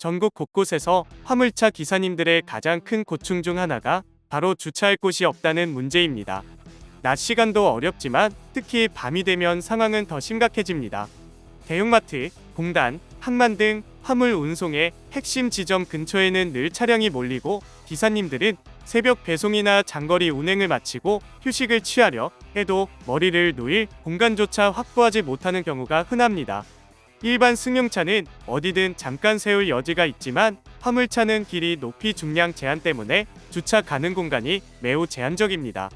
전국 곳곳에서 화물차 기사님들의 가장 큰 고충 중 하나가 바로 주차할 곳이 없다는 문제입니다. 낮 시간도 어렵지만 특히 밤이 되면 상황은 더 심각해집니다. 대형마트, 공단, 항만 등 화물 운송의 핵심 지점 근처에는 늘 차량이 몰리고 기사님들은 새벽 배송이나 장거리 운행을 마치고 휴식을 취하려 해도 머리를 놓일 공간조차 확보하지 못하는 경우가 흔합니다. 일반 승용차는 어디든 잠깐 세울 여지가 있지만 화물차는 길이 높이 중량 제한 때문에 주차 가능 공간이 매우 제한적입니다.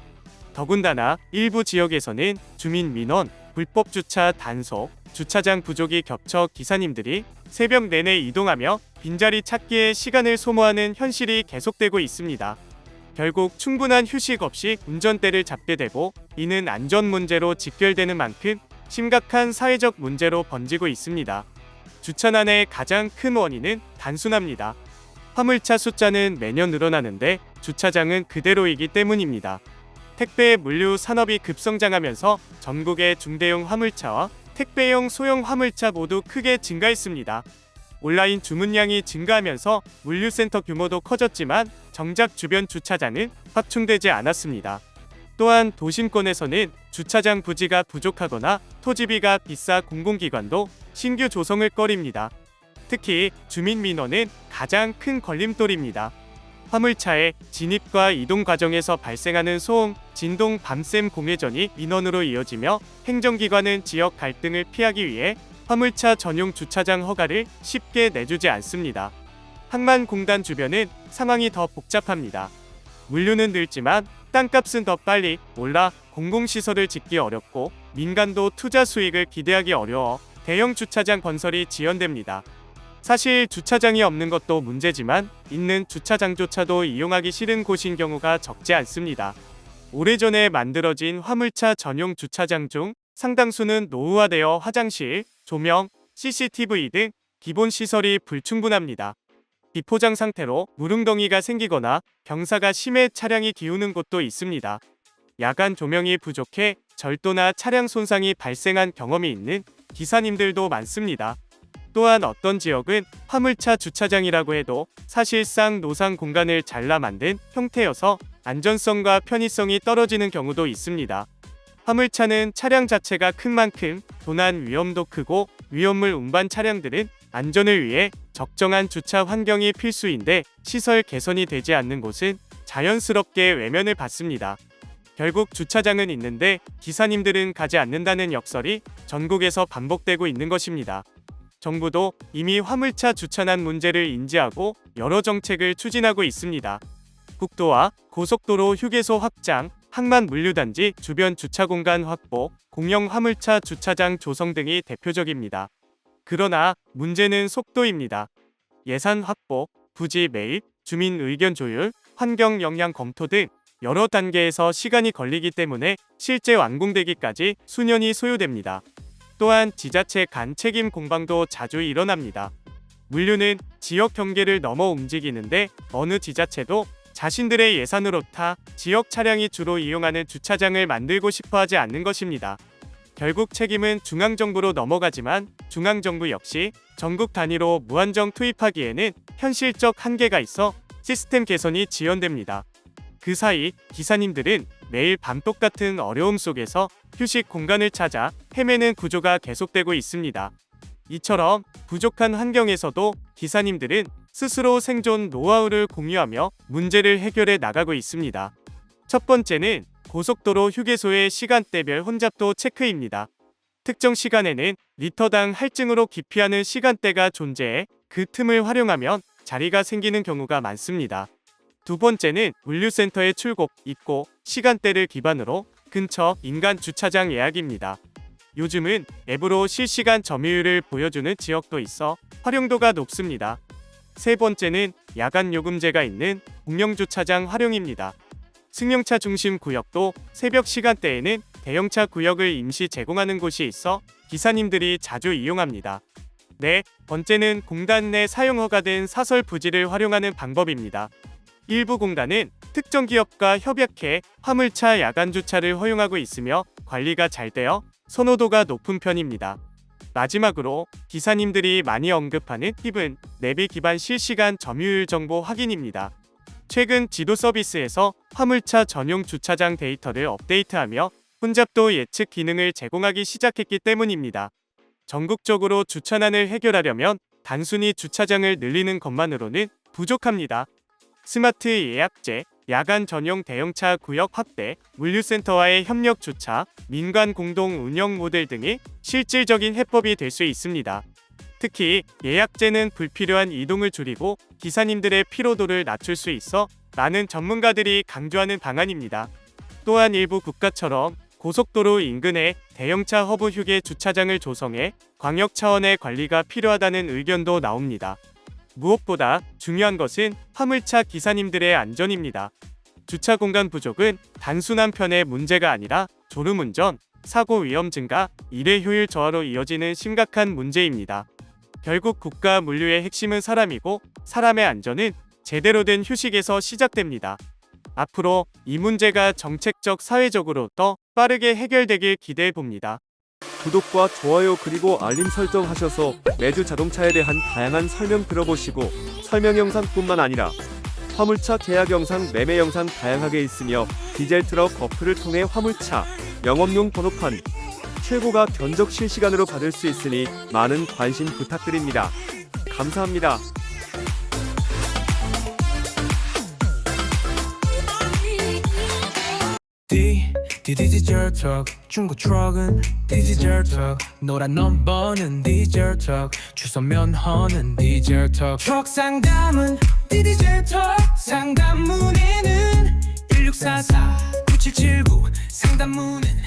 더군다나 일부 지역에서는 주민 민원, 불법 주차 단속, 주차장 부족이 겹쳐 기사님들이 새벽 내내 이동하며 빈자리 찾기에 시간을 소모하는 현실이 계속되고 있습니다. 결국 충분한 휴식 없이 운전대를 잡게 되고 이는 안전 문제로 직결되는 만큼 심각한 사회적 문제로 번지고 있습니다. 주차난의 가장 큰 원인은 단순합니다. 화물차 숫자는 매년 늘어나는데 주차장은 그대로이기 때문입니다. 택배 물류 산업이 급성장하면서 전국의 중대형 화물차와 택배용 소형 화물차 모두 크게 증가했습니다. 온라인 주문량이 증가하면서 물류센터 규모도 커졌지만 정작 주변 주차장은 확충되지 않았습니다. 또한 도심권에서는 주차장 부지가 부족하거나 토지비가 비싸 공공기관도 신규 조성을 꺼립니다. 특히 주민 민원은 가장 큰 걸림돌입니다. 화물차의 진입과 이동 과정에서 발생하는 소음, 진동, 밤샘 공회전이 민원으로 이어지며 행정기관은 지역 갈등을 피하기 위해 화물차 전용 주차장 허가를 쉽게 내주지 않습니다. 항만공단 주변은 상황이 더 복잡합니다. 물류는 늘지만 땅값은 더 빨리 올라 공공시설을 짓기 어렵고 민간도 투자 수익을 기대하기 어려워 대형 주차장 건설이 지연됩니다. 사실 주차장이 없는 것도 문제지만 있는 주차장조차도 이용하기 싫은 곳인 경우가 적지 않습니다. 오래전에 만들어진 화물차 전용 주차장 중 상당수는 노후화되어 화장실, 조명, CCTV 등 기본 시설이 불충분합니다. 비포장 상태로 무릉덩이가 생기거나 경사가 심해 차량이 기우는 곳도 있습니다. 야간 조명이 부족해 절도나 차량 손상이 발생한 경험이 있는 기사님들도 많습니다. 또한 어떤 지역은 화물차 주차장이라고 해도 사실상 노상 공간을 잘라 만든 형태여서 안전성과 편의성이 떨어지는 경우도 있습니다. 화물차는 차량 자체가 큰 만큼 도난 위험도 크고 위험물 운반 차량들은 안전을 위해 적정한 주차 환경이 필수인데 시설 개선이 되지 않는 곳은 자연스럽게 외면을 받습니다. 결국 주차장은 있는데 기사님들은 가지 않는다는 역설이 전국에서 반복되고 있는 것입니다. 정부도 이미 화물차 주차난 문제를 인지하고 여러 정책을 추진하고 있습니다. 국도와 고속도로 휴게소 확장, 항만 물류단지 주변 주차공간 확보, 공영 화물차 주차장 조성 등이 대표적입니다. 그러나 문제는 속도입니다. 예산 확보, 부지 매입, 주민 의견 조율, 환경 영향 검토 등 여러 단계에서 시간이 걸리기 때문에 실제 완공되기까지 수년이 소요됩니다. 또한 지자체 간 책임 공방도 자주 일어납니다. 물류는 지역 경계를 넘어 움직이는데 어느 지자체도 자신들의 예산으로 지역 차량이 주로 이용하는 주차장을 만들고 싶어 하지 않는 것입니다. 결국 책임은 중앙정부로 넘어가지만 중앙정부 역시 전국 단위로 무한정 투입하기에는 현실적 한계가 있어 시스템 개선이 지연됩니다. 그 사이 기사님들은 매일 밤 똑같은 어려움 속에서 휴식 공간을 찾아 헤매는 구조가 계속되고 있습니다. 이처럼 부족한 환경에서도 기사님들은 스스로 생존 노하우를 공유하며 문제를 해결해 나가고 있습니다. 첫 번째는 고속도로 휴게소의 시간대별 혼잡도 체크입니다. 특정 시간에는 리터당 할증으로 기피하는 시간대가 존재해 그 틈을 활용하면 자리가 생기는 경우가 많습니다. 두 번째는 물류센터의 출고, 입고 시간대를 기반으로 근처 인간 주차장 예약입니다. 요즘은 앱으로 실시간 점유율을 보여주는 지역도 있어 활용도가 높습니다. 세 번째는 야간 요금제가 있는 공영 주차장 활용입니다. 승용차 중심 구역도 새벽 시간대에는 대형차 구역을 임시 제공하는 곳이 있어 기사님들이 자주 이용합니다. 네 번째는 공단 내 사용 허가된 사설 부지를 활용하는 방법입니다. 일부 공단은 특정 기업과 협약해 화물차 야간 주차를 허용하고 있으며 관리가 잘 되어 선호도가 높은 편입니다. 마지막으로 기사님들이 많이 언급하는 팁은 내비 기반 실시간 점유율 정보 확인입니다. 최근 지도 서비스에서 화물차 전용 주차장 데이터를 업데이트하며 혼잡도 예측 기능을 제공하기 시작했기 때문입니다. 전국적으로 주차난을 해결하려면 단순히 주차장을 늘리는 것만으로는 부족합니다. 스마트 예약제, 야간 전용 대형차 구역 확대, 물류센터와의 협력 주차, 민관 공동 운영 모델 등이 실질적인 해법이 될 수 있습니다. 특히 예약제는 불필요한 이동을 줄이고 기사님들의 피로도를 낮출 수 있어 많은 전문가들이 강조하는 방안입니다. 또한 일부 국가처럼 고속도로 인근에 대형차 허브 휴게 주차장을 조성해 광역 차원의 관리가 필요하다는 의견도 나옵니다. 무엇보다 중요한 것은 화물차 기사님들의 안전입니다. 주차 공간 부족은 단순 한편의 문제가 아니라 졸음운전, 사고 위험 증가, 일회 효율 저하로 이어지는 심각한 문제입니다. 결국 국가 물류의 핵심은 사람이고 사람의 안전은 제대로 된 휴식에서 시작됩니다. 앞으로 이 문제가 정책적, 사회적으로 더 빠르게 해결되길 기대해 봅니다. 구독과 좋아요 그리고 알림 설정하셔서 매주 자동차에 대한 다양한 설명 들어보시고 설명 영상뿐만 아니라 화물차 계약 영상, 매매 영상 다양하게 있으며 디젤 트럭 어플을 통해 화물차 영업용 번호판 최고가 견적 실시간으로 받을 수 있으니 많은 관심 부탁드립니다. 감사합니다. 디지털 트럭 중고 트럭은 디지털 트럭 노란 넘버는 디지털 트럭 주소 면허는 디지털 트럭 상담은 디지털 트럭 상담 문의는 1644-9779 상담 문의는